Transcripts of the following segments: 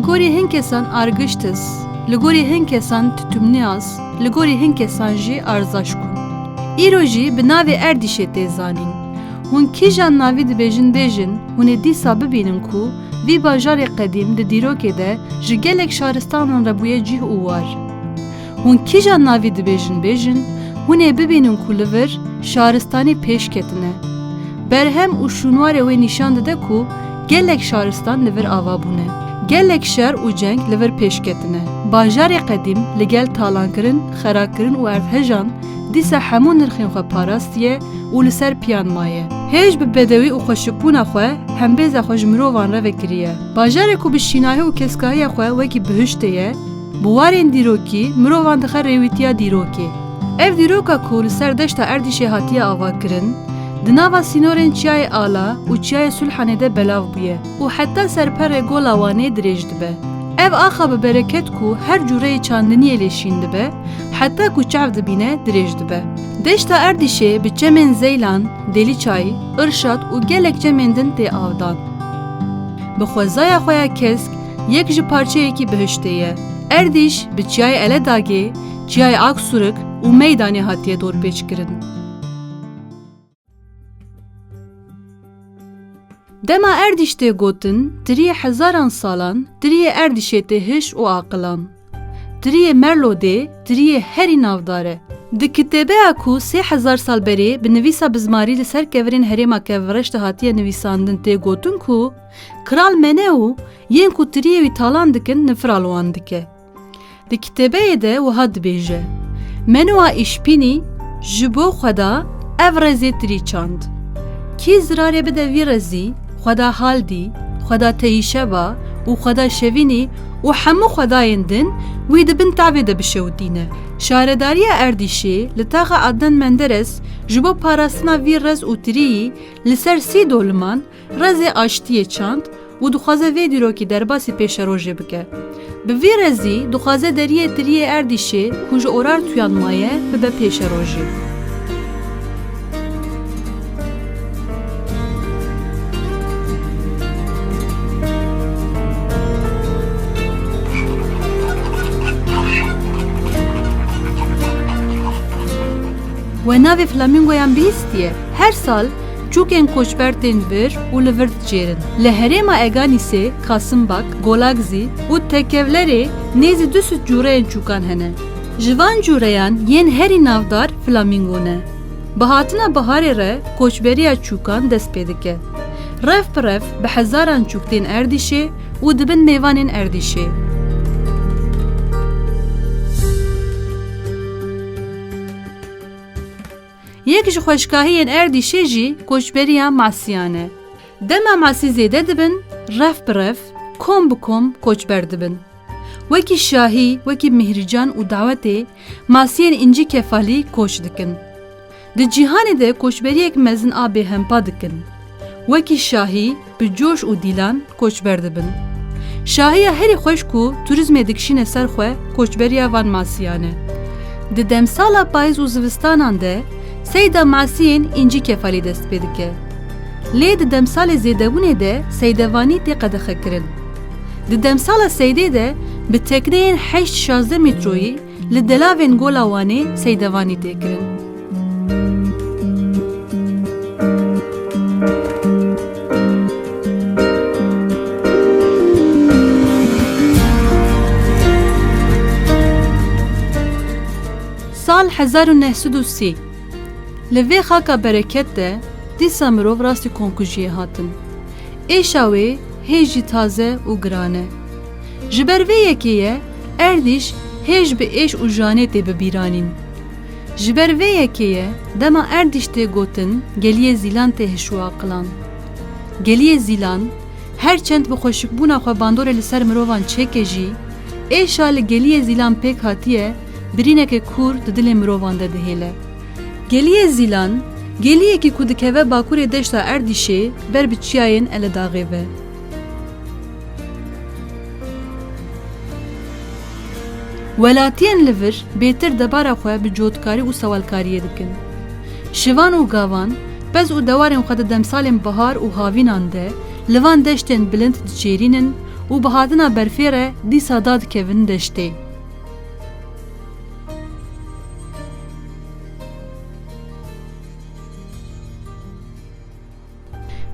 Ligori hin kesan argıştıs, ligori hin kesan tütümniyaz, ligori hin kesan jî arzaşkun. Îro jî bi navê Erdîşê tê zanîn. Hûn kîjan navî dibêjin bêjin, hûn ê dîsa bibînin ku vî bajarê qedîm di dîrokê de ji gelek şaristanan re bûye cih û war. Hûn kîjan navî dibêjin bêjin, hûn ê bibînin ku li vir şaristanî pêş ketine. Berhem û şûnwarê wê nîşan dide ku gelek şaristan li vir ava bûne. Gelek şer û ceng li vir pêş ketine. Bajarê qedîm li gel talankirin, xerakirin û erdhejan dîsa hemû nirxên xwe parastiye û li ser piyan maye. Hêj bi bedewî û xweşikbûna xwe hembêza xwe ji mirovan re vekiriye. Bajarê ku bi şînahî û keskahiya xwe wekî bihiştê ye, bi warên dîrokî mirovan dixe rêwîtiya dîrokê. Ev dîroka ku li ser deşta Erdîşê hatiye avakirin, di nava sînorên Çiyayê Ala û Çiyayê Sulhanê de belav bûye û heta serperê gola wanê dirêj dibe. Ev axa bi bereket ku her cûreyê çandiniyê lêşîn dibe, heta ku çav dibîne dirêj dibe. Deşta Erdîşê bi çemên Zeylan, Deliçay, Irşad û gelek çemên din tê avdan. Bi xwezaya xwe ya kesk yek ji parçeyekî bihiştê ye. Erdîş bi Çiyayê Eledagê, Çiyayê Aksurik û Meydanê hatiye dorpêçkirin. Dema Erdîş tê gotin, tiriyê hezaran salan, tiriyê Erdîşê tê hiş û aqilan. Tiriyê Merlodê, tiriyê herî navdar e. Di kitêbeya ku 3000 sal berê bi nivîsa bizmarî li ser kevirên herêma Kevreş de hatiye nivîsandin tê gotin ku Kral Meneu yên ku tiriyê wî talan dikin nifral wan dike. Di kitêbeyê de wiha dibêje. Menuwa îşpînî ji bo xweda ev rezê tirî çand. Kî zirarê bide vî rezî, xweda haldî, xweda teyîşeva û xweda şevînî û hemû xwedayên din wî dibin tavê de bişewitîne. Şaredariya Erdîşê li taxa Adnan Menderes ji bo parastina vî rez û tiriyî li ser 30 doliman rezê aştiyê çand û dixwaze vê dîrokî derbasî pêşerojê bike. Bi vî rezî dixwaze deriyê tiriyê Erdîşê ku ji orar tuyan maye bibe pêşerojê. We navê flamingoyan bihîstiye. Her sal çûkên koçber tên vir û li vir dicêrin. Li herêma Eganîsê, Kasimbak, Golagzî û Tekevlerê nêzî 200 cûreyên çûkan hene. Ji van cûreyan yên herî navdar flamingo ne. Bi hatina biharê re koçberiya çûkan dest pê dike. Rev bi rev bi hezaran çûk tên Erdîşê û dibin mêvanên Erdîşê. Yek ji xweşgahiyên Erdîşê jî koçberiya Masîyan e. Dema masî zêde dibin, rev bi rev, kom bi kom koçber dibin. Wekî şahî, wekî mihrican û dawetê masiyên incî kefalî koç dikin. Di cîhanê de koçberiyek mezin a bêhempa dikin. Wekî şahî, bi coş û dîlan koçber dibin. Şahiya herî xweş ku turizmê dikişîne ser xwe koçberiya van masiyan e. Di demsala payîz û zivistanan de seyda masiyên incî kefalî dest pê dike. Lê di demsalê zêdebûnê de seydevanî tê qedexekirin. Di demsala seydê de bi tekneyên 8-16 metroyî li delavên gola Wanê seydevanî tê kirin. Sal 1930 li vê xaka bereket de dîsa mirov rastî konkujiyê hatin. Êşa wê hêj jî taze û giran e. Ji ber vê yekê ye Erdîş hêj bi êş û janê tê bibîranîn. Ji ber vê yekê ye dema Erdîş tê gotin geliyê Zîlan tê hiş û aqilan. Geliyê Zîlan her çend bi xweşikbûna xwe bandorê li ser mirovan çêke jî êşa li geliyê Zîlan pêk hatiye birîneke kûr di dilê mirovan de dihêle. Geliyê Zîlan geliyekî ku dikeve bakurê deşta Erdîşê ber bi Çiyayên Eledagê ve. Welatiyên li vir bêtir debara xwe bi cotkarî û sewalkariyê dikin. Şivan û gavan bez û dewarên xwe di demsalên bihar û havînan de li van deştên bilind diçêrînin û bi hatina berfê re dîsa da dikevin deştê.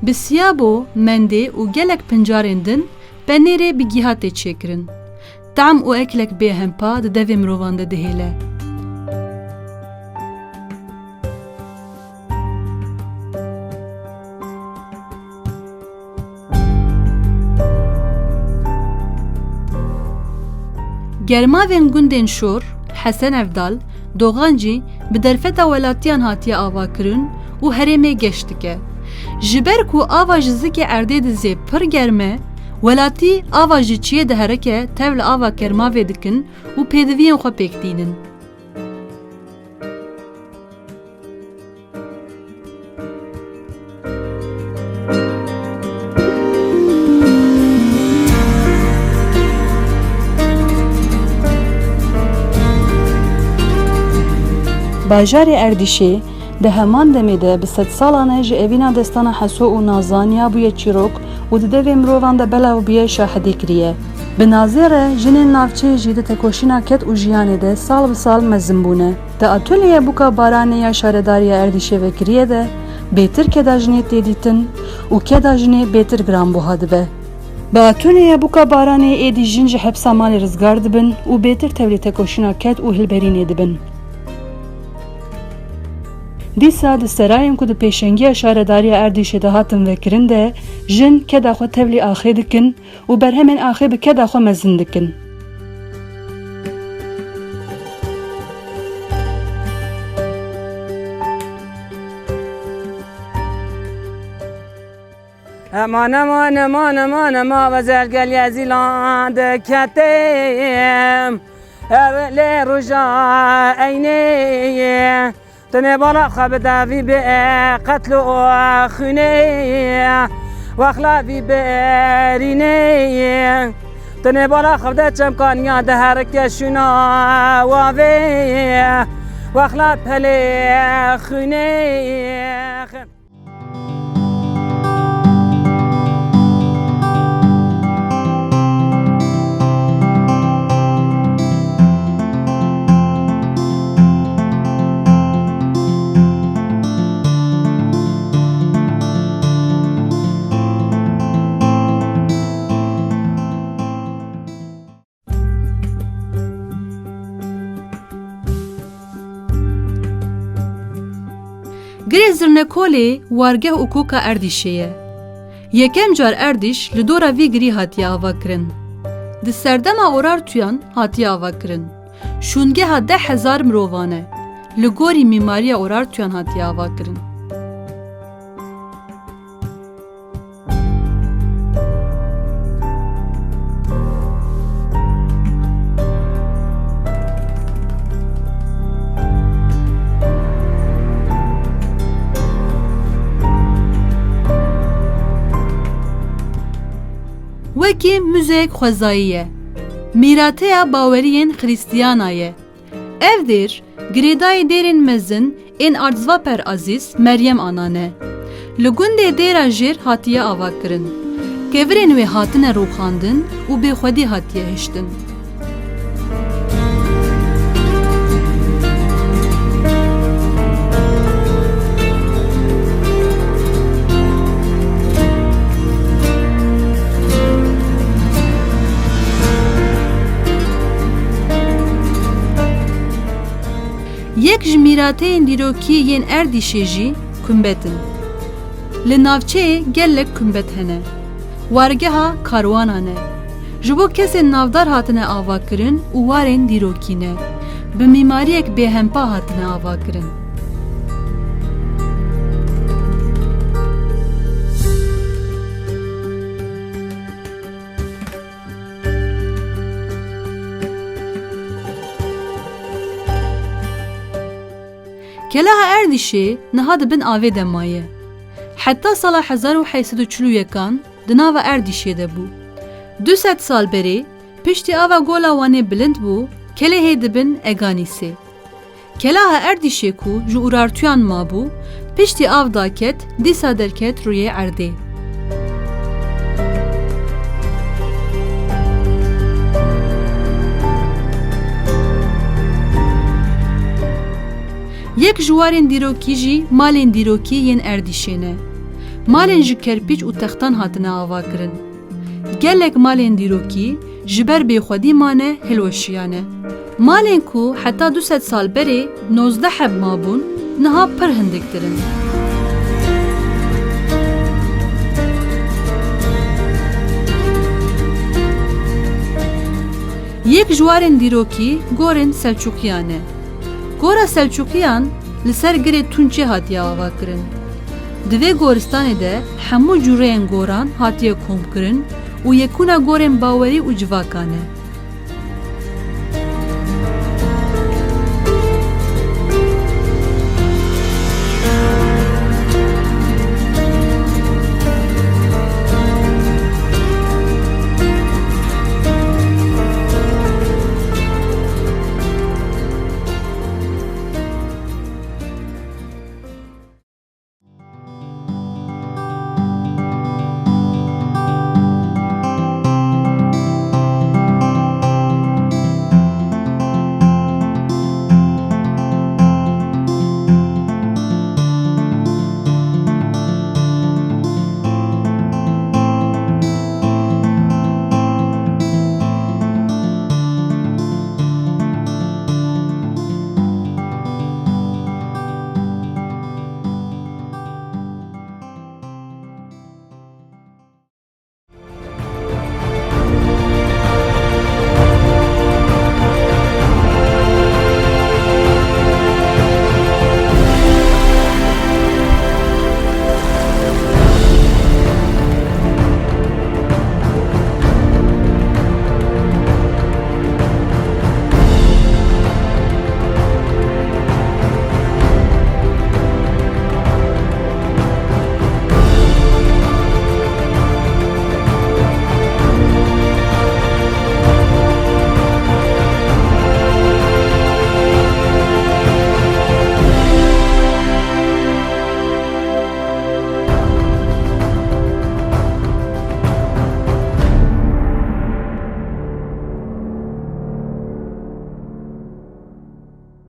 Bi siyabo, mendê û gelek pincarên din penêrê bi gihatê çêkirin. Tam û eklek bêhempa di devê mirovan de dihêle. Germavên gundên şor, Hesen Evdal, Doğan jî bi derfeta welatiyan hatiye avakirin û herêmê geş dike. Ji ber ku ava ji zikê erdê dizê pir germ e, welatî ava ji çiyê diherike tev li ava kermavê dikin û pêdiviyên xwe pêkdînin. Bajarê Erdîşê di heman demê de bi sed salan e ji evîna destana Heso û Nazaniya bûye çîrok û di devê mirovan de belav bûye şahidî kiriye. Bi nazê re jinên navçeyê jî di tekoşîna ket û jiyanê de sal bi sal mezin bûne. Di atölyeya bûka baranê ya şaredariya Erdîşê vekiriye de bêtir keda jinê tê dîtin û keda jinê bêtir giranbuha dibe. Bi atölyeya bûka baranê êdî jin ji hepsa malê rizgar dibin û bêtir tevlî tekoşîna ket û hilberînê dibin. Dîsa di serayên ku di pêşengiya şaredariya Erdîşê de hatin vekirin de jin keda xwe tevlî axê dikin û berhemên axê bi keda xwe mezin dikin. Eman eman eman eman eman vezel gel ya zilande ketim evle ruja eyni tene bana xabda vi be qatlu khune واخلا vi berine tene bana xabda çamkan ya de herke şuna ve واخلا pele khune. Girê Zirnekolê wargeh û koka Erdîşê ye. Yekem car Erdîş li dora vî girî hatiye avakirin. Di serdema Urartuyan hatiye avakirin. Şûngeha 10,000 mirovan e. Li gorî mîmariya Urartuyan hatiye avakirin. Wekî müzeyek xwezayî ye. Mîrateya baweriyên Xrîstiyana ye. Ev dêr, girêdayê dêrên mezin ên Ardzvaper Azîz Meryem Anan e. Li gundê dêra jêr hatiye avakirin. Kevirên wê hatine rûxandin û bêxwedî hatiye hiştin. Yek ji mîrateyên dîrokî yên Erdîşê jî kumbet in. Li navçeyê gelek kumbet hene. Wargeha karwanan e. Ji bo kesên navdar hatine avakirin û warên dîrokî ne. Bi mîmariyek bêhempa hatine avakirin. Kelaha Erdîşê niha dibin avê de maye. Heta sala 1840 di nava Erdîşê de bû. 200 sal berê piştî ava gola wanê bilind bû, kelehê dibin Eganîsê. Kelaha Erdîşê ku ji Urartuyan mabû, piştî av daket, dîsa derket rûyê erdê. Yek ji warên dîrokî jî malên dîrokî yên Erdîşê ne. Malên ji kerpîç û textan hatine avakirin. Gelek malên dîrokî ji ber bêxwedî mane hilweşiyane. Malên ku heta 200 sal berê 19 heb mabûn, niha pir hindiktirin. Yek ji warên dîrokî gorên Selçukîyan e. Gora Selçukîyan li ser girê Tunçê hatiye avakirin. Di vê goristanê de hemû cûreyên goran hatiye komkirin û yekûna gorên bawerî û civakan e.